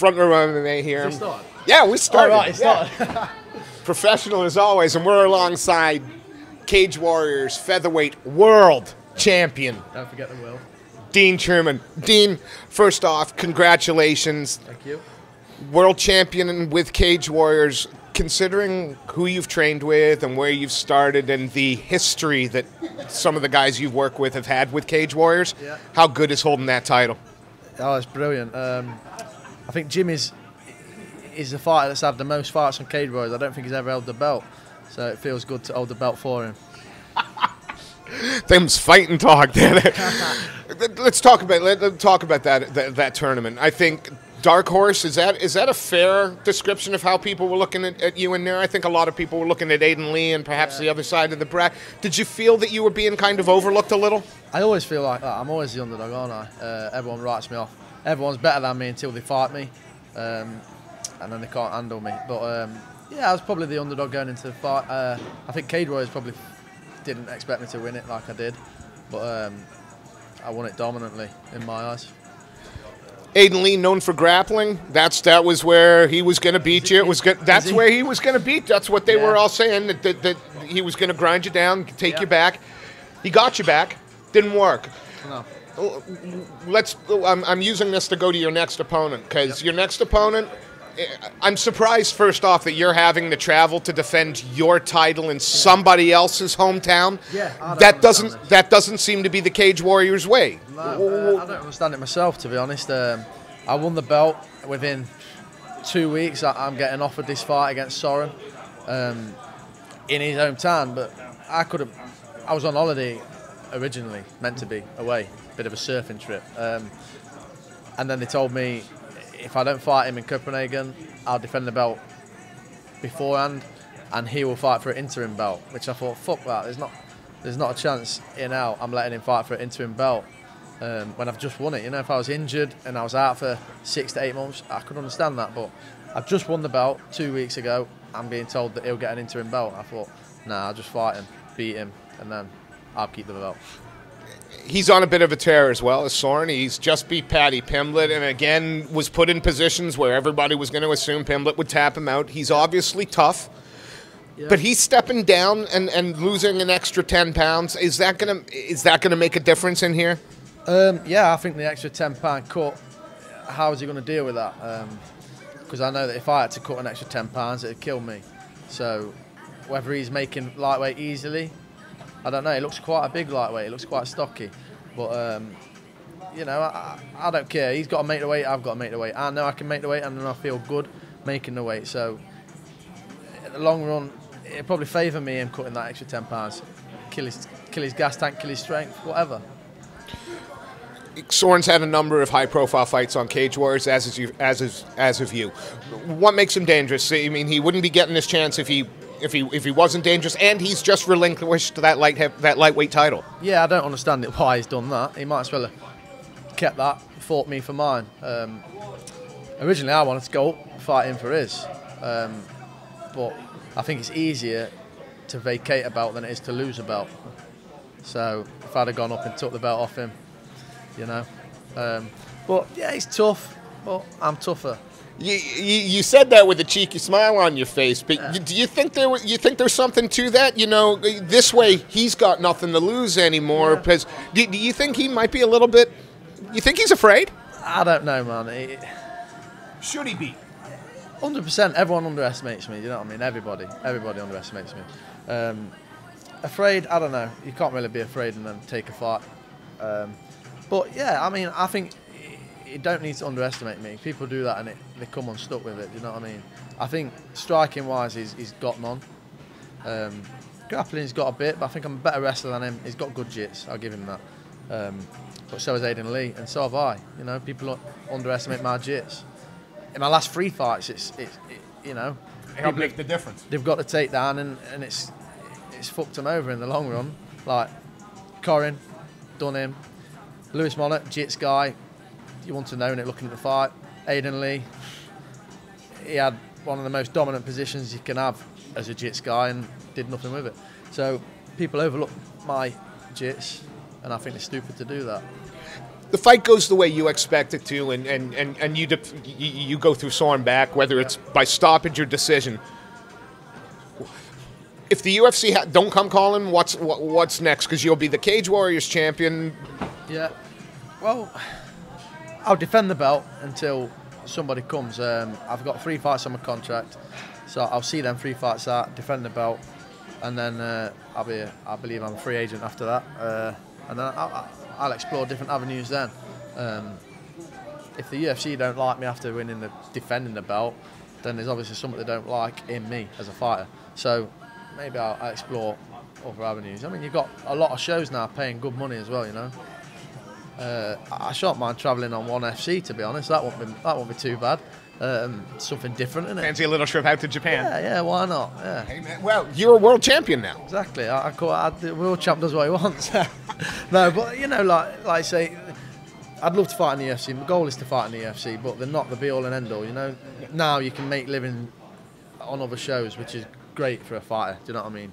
Front row MMA here. Is it started? Yeah, we started. Oh, right, it started. Yeah. Professional as always, and we're alongside Cage Warriors Featherweight World Champion. Don't forget the world. Dean Trueman. Dean, first off, congratulations. Thank you. World champion with Cage Warriors. Considering who you've trained with and where you've started and the history that some of the guys you've worked with have had with Cage Warriors, how good is holding that title? Oh, it's brilliant. I think Jim is the fighter that's had the most fights on Cage Warriors. I don't think he's ever held the belt, so it feels good to hold the belt for him. Them's fighting talk there. Let's talk about that tournament. I think Dark Horse, is that a fair description of how people were looking at you in there? I think a lot of people were looking at Aiden Lee and perhaps the other side of the bracket. Did you feel that you were being kind of overlooked a little? I always feel like that. I'm always the underdog, aren't I? Everyone writes me off. Everyone's better than me until they fight me, and then they can't handle me. But yeah, I was probably the underdog going into the fight. I think Cage Warriors probably didn't expect me to win it like I did, but I won it dominantly in my eyes. Aiden Lee, known for grappling, that was where he was going to beat you. That's where he was going to beat. That's what they were all saying, that he was going to grind you down, take you back. He got you back. Didn't work. No. I'm using this to go to your next opponent, because your next opponent, I'm surprised, first off, that you're having to travel to defend your title in somebody else's hometown. Yeah, that doesn't seem to be the Cage Warriors way. No, I don't understand it myself, to be honest. I won the belt within 2 weeks. I'm getting offered this fight against Sören in his hometown, but I was on holiday originally, meant to be away, bit of a surfing trip, and then they told me if I don't fight him in Copenhagen, I'll defend the belt beforehand, and he will fight for an interim belt. Which I thought, fuck that. There's not a chance in hell I'm letting him fight for an interim belt when I've just won it. You know, if I was injured and I was out for 6 to 8 months, I could understand that. But I've just won the belt 2 weeks ago. I'm being told that he'll get an interim belt. I thought, nah, I'll just fight him, beat him, and then I'll keep the belt. He's on a bit of a tear as well as Sören. He's just beat Paddy Pimblett and again was put in positions where everybody was going to assume Pimblett would tap him out. He's obviously tough, but he's stepping down and losing an extra 10 pounds. Is that gonna make a difference in here? Yeah, I think the extra 10-pound cut. How is he going to deal with that? Because I know that if I had to cut an extra 10 pounds, it'd kill me. So whether he's making lightweight easily, I don't know. He looks quite a big lightweight. He looks quite stocky. But, you know, I don't care. He's got to make the weight. I've got to make the weight. I know I can make the weight, and then I feel good making the weight. So, in the long run, it'll probably favour me in cutting that extra 10 pounds. Kill his gas tank, kill his strength, whatever. Sören's had a number of high-profile fights on Cage Warriors, as of you. What makes him dangerous? I mean, he wouldn't be getting this chance if he wasn't dangerous, and he's just relinquished that lightweight title. Yeah, I don't understand why he's done that. He might as well have kept that, fought me for mine. Originally, I wanted to go fight him for his, but I think it's easier to vacate a belt than it is to lose a belt. So if I'd have gone up and took the belt off him, you know. But yeah, he's tough, but I'm tougher. You said that with a cheeky smile on your face, but do you think there's something to that? You know, this way he's got nothing to lose anymore. Because do you think he might be a little bit? You think he's afraid? I don't know, man. Should he be? 100%. Everyone underestimates me. You know what I mean? Everybody underestimates me. Afraid? I don't know. You can't really be afraid and then take a fight. But yeah, I mean, I think you don't need to underestimate me. People do that and they come unstuck with it. You know what I mean? I think striking wise, he's got none. Grappling's got a bit, but I think I'm a better wrestler than him. He's got good jits. I'll give him that. But so has Aiden Lee, and so have I. You know, people underestimate my jits. In my last 3 fights, it's you know, it'll make the difference. They've got to take down, and it's fucked them over in the long run. Like Corin, done him. Lewis Monnet, jits guy. You want to know it looking at the fight. Aiden Lee, he had one of the most dominant positions you can have as a jits guy and did nothing with it. So people overlook my jits, and I think it's stupid to do that. the fight goes the way you expect it to, and you go through Sören back, whether it's by stoppage or decision. If the UFC don't come calling, what's next? Because you'll be the Cage Warriors champion. Yeah. Well, I'll defend the belt until somebody comes. I've got 3 fights on my contract, so I'll see them 3 fights out, defend the belt, and then I believe I'm a free agent after that, and then I'll explore different avenues then. If the UFC don't like me after defending the belt, then there's obviously something they don't like in me as a fighter. So maybe I'll explore other avenues. I mean, you've got a lot of shows now paying good money as well, you know. I shan't mind travelling on ONE FC, to be honest. That won't be too bad. Something different, isn't it? Fancy a little trip out to Japan. Yeah, why not? Yeah. Hey, man, well, you're a world champion now. Exactly. The world champ does what he wants. No, but you know, like I say, I'd love to fight in the UFC. My goal is to fight in the UFC, but they're not the be-all and end-all. You know, now you can make living on other shows, which is great for a fighter. Do you know what I mean?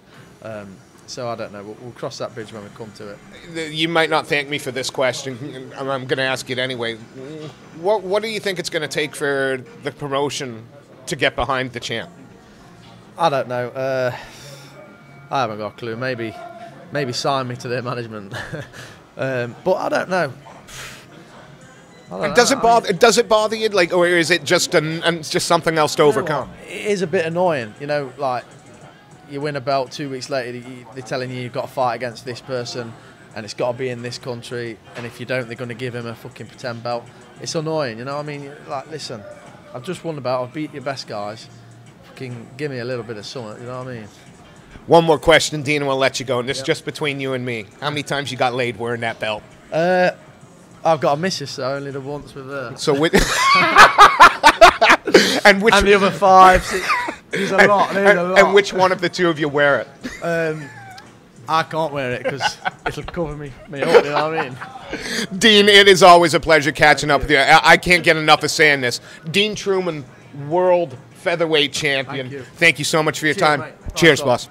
So I don't know. We'll cross that bridge when we come to it. You might not thank me for this question. I'm going to ask it anyway. What do you think it's going to take for the promotion to get behind the champ? I don't know. I haven't got a clue. Maybe sign me to their management. But I don't know. Does it bother you, like, or is it just just something else to overcome? It is a bit annoying, you know. Like, you win a belt, 2 weeks later, they're telling you you've got to fight against this person, and it's got to be in this country, and if you don't, they're going to give him a fucking pretend belt. It's annoying, you know what I mean? Like, listen, I've just won the belt, I've beat your best guys. Fucking give me a little bit of something, you know what I mean? One more question, Dean, and we'll let you go. And this is just between you and me. How many times you got laid wearing that belt? I've got a missus, so only the once with her. So with and the other 5, 6. There's a lot. And which one of the two of you wear it? I can't wear it because it'll cover me up. You know what I mean? Dean, it is always a pleasure catching up with you. I can't get enough of saying this. Dean Trueman, world featherweight champion. Thank you so much for your time. Mate. Cheers, boss.